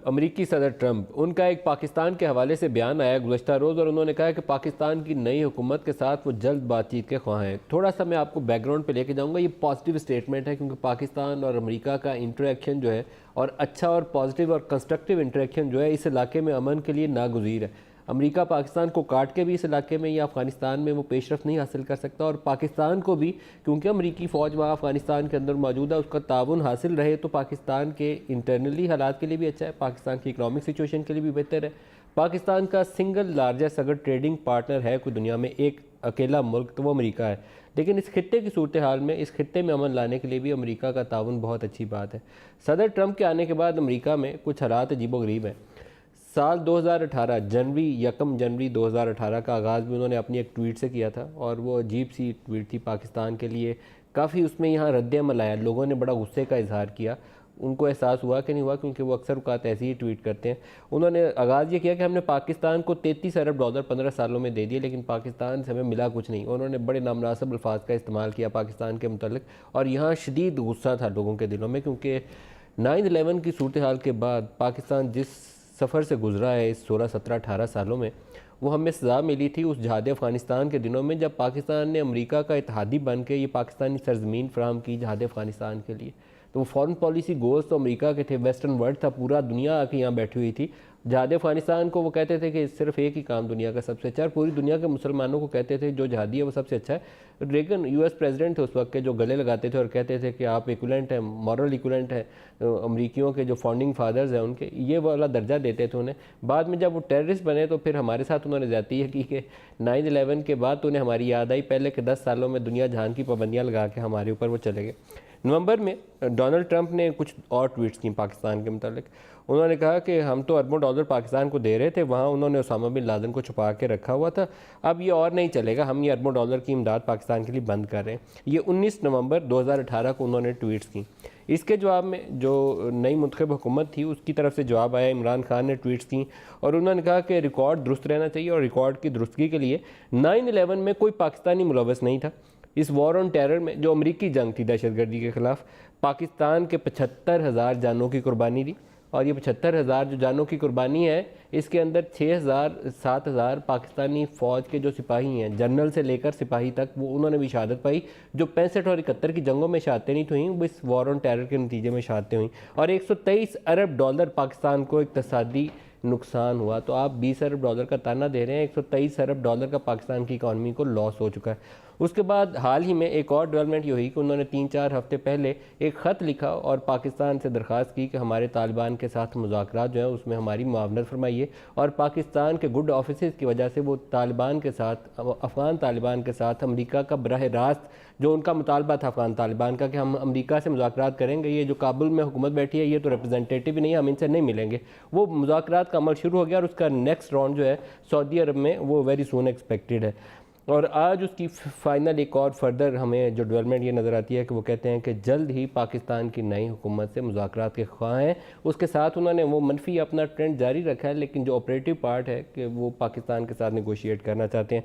अमरीकी सदर ट्रंप, उनका एक पाकिस्तान के हवाले से बयान आया गुज़श्ता रोज़ और उन्होंने कहा कि पाकिस्तान की नई हुकूमत के साथ वो जल्द बातचीत के ख्वाह हैं। थोड़ा सा मैं आपको बैकग्राउंड पे लेके जाऊंगा। ये पॉजिटिव स्टेटमेंट है क्योंकि पाकिस्तान और अमेरिका का इंटरेक्शन जो है और अच्छा और पॉजिटिव और कंस्ट्रक्टिव इंटरेक्शन जो है इस इलाके में अमन के लिए नागुज़ीर है। अमेरिका पाकिस्तान को काट के भी इस इलाके में या अफ़गानिस्तान में वो पेशरफ नहीं हासिल कर सकता और पाकिस्तान को भी, क्योंकि अमेरिकी फ़ौज वहाँ अफ़गानिस्तान के अंदर मौजूद है, उसका ताउन हासिल रहे तो पाकिस्तान के इंटरनली हालात के लिए भी अच्छा है, पाकिस्तान की इकनॉमिक सिचुएशन के लिए भी बेहतर है। पाकिस्तान का सिंगल लार्जेस्ट अगर ट्रेडिंग पार्टनर है कोई दुनिया में एक अकेला मुल्क तो वो अमेरिका है। लेकिन इस खित्ते की सूरत हाल में, इस खित्ते में अमन लाने के लिए भी अमेरिका का ताउन बहुत अच्छी बात है। सदर ट्रंप के आने के बाद अमेरिका में कुछ हालात अजीबोगरीब हैं। साल 2018 जनवरी 2018 का आगाज़ भी उन्होंने अपनी एक ट्वीट से किया था और वो अजीब सी ट्वीट थी पाकिस्तान के लिए। काफ़ी उसमें यहाँ रद्द-ए-अमल आया, लोगों ने बड़ा गुस्से का इजहार किया। उनको एहसास हुआ कि नहीं हुआ, क्योंकि वो अक्सर औक़ात ऐसे ही ट्वीट करते हैं। उन्होंने आगाज़ ये किया कि हमने पाकिस्तान को $33 अरब 15 सालों में दे दिए, लेकिन पाकिस्तान से हमें मिला कुछ नहीं। उन्होंने बड़े नामुनासिब अल्फाज का इस्तेमाल किया पाकिस्तान के मुतल्लिक़ और यहाँ शदीद गुस्सा था लोगों के दिलों में, क्योंकि 9/11 की सूरत हाल के बाद पाकिस्तान जिस सफ़र से गुजरा है इस 16, 17, 18 सालों में, वो हमें सज़ा मिली थी उस जहाद अफ़गानिस्तान के दिनों में जब पाकिस्तान ने अमेरिका का इत्तेहादी बन के ये पाकिस्तानी सरज़मीन फ़राहम की जहाद अफ़गानिस्तान के लिए। तो वो फॉरेन पॉलिसी गोल्स तो अमेरिका के थे, वेस्टर्न वर्ल्ड था, पूरा दुनिया आके यहाँ बैठी हुई थी। जहाद अफ़गानिस्तान को वो कहते थे कि सिर्फ एक ही काम दुनिया का सबसे अच्छा है, पूरी दुनिया के मुसलमानों को कहते थे जो जहादी है वो सबसे अच्छा है। रेगन US प्रेसिडेंट थे उस वक्त के, जो गले लगाते थे और कहते थे कि आप इक्वलेंट हैं, मॉरल इक्वलेंट हैं अमरीकियों के, जो फाउंडिंग फादर्स हैं उनके, ये वाला दर्जा देते थे उन्हें। बाद में जब वो टेररिस्ट बने तो फिर हमारे साथ उन्होंने ज़्यादती है कि 9/11 के बाद तो उन्हें हमारी याद आई, पहले के 10 सालों में दुनिया जहान की पाबंदियाँ लगा के हमारे ऊपर वो चले गए। नवंबर में डोनाल्ड ट्रंप ने कुछ और ट्वीट्स की पाकिस्तान के मुतालिक। उन्होंने कहा कि हम तो अरबों डॉलर पाकिस्तान को दे रहे थे, वहाँ उन्होंने उसामा बिन लादेन को छुपा के रखा हुआ था, अब ये और नहीं चलेगा, हम ये अरबों डॉलर की इमदाद पाकिस्तान के लिए बंद कर रहे हैं। ये 19 नवंबर 2018 को उन्होंने ट्वीट्स की। इसके जवाब में जो नई मुंतखब हुकूमत थी उसकी तरफ से जवाब आया, इमरान खान ने ट्वीट्स की और उन्होंने कहा कि रिकॉर्ड दुरुस्त रहना चाहिए और रिकॉर्ड की दुरुस्तगी के लिए 9/11 में कोई पाकिस्तानी मुलव्वस नहीं था। इस वॉर ऑन टेरर में जो अमरीकी जंग थी दहशतगर्दी के ख़िलाफ़, पाकिस्तान के 75,000 जानों की कुर्बानी दी और ये 75,000 जो जानों की कुर्बानी है इसके अंदर 6,000 7,000 पाकिस्तानी फ़ौज के जो सिपाही हैं, जनरल से लेकर सिपाही तक, वो उन्होंने भी शहादत पाई। जो 65 और 71 की जंगों में शहादतें नहीं हुई, वो इस वॉर ऑन टेरर के नतीजे में शहादतें हुई और $123 अरब पाकिस्तान को इक़्तिसादी नुकसान हुआ। तो आप $20 अरब का ताना दे रहे हैं, $123 अरब का पाकिस्तान की इकॉनमी को लॉस हो चुका है। उसके बाद हाल ही में एक और डेवलपमेंट ये हुई कि उन्होंने 3-4 हफ्ते पहले एक ख़त लिखा और पाकिस्तान से दरख्वास्त की कि हमारे तालिबान के साथ मुज़ाकरात जो है उसमें हमारी मुआवनत फरमाइए और पाकिस्तान के गुड ऑफिस की वजह से वो तालिबान के साथ, अफ़गान तालिबान के साथ अमरीका का बराह रास्त जो उनका मुतालबा था अफ़गान तालिबान का कि हम अमरीका से मुज़ाकरात करेंगे, ये जो काबुल में हुकूमत बैठी है ये तो रिप्रेजेंटेटिव ही नहीं, हम इनसे नहीं मिलेंगे, वो मुज़ाकरात का अमल शुरू हो गया और उसका नेक्स्ट राउंड जो है सऊदी अरब में वो वेरी सून एक्सपेक्टेड है। और आज उसकी फ़ाइनल एक और फर्दर हमें जो डेवलपमेंट ये नज़र आती है कि वो कहते हैं कि जल्द ही पाकिस्तान की नई हुकूमत से मुज़ाकरात के ख्वाह हैं। उसके साथ उन्होंने वो मनफी अपना ट्रेंड जारी रखा है, लेकिन जो ऑपरेटिव पार्ट है कि वो पाकिस्तान के साथ नेगोशिएट करना चाहते हैं।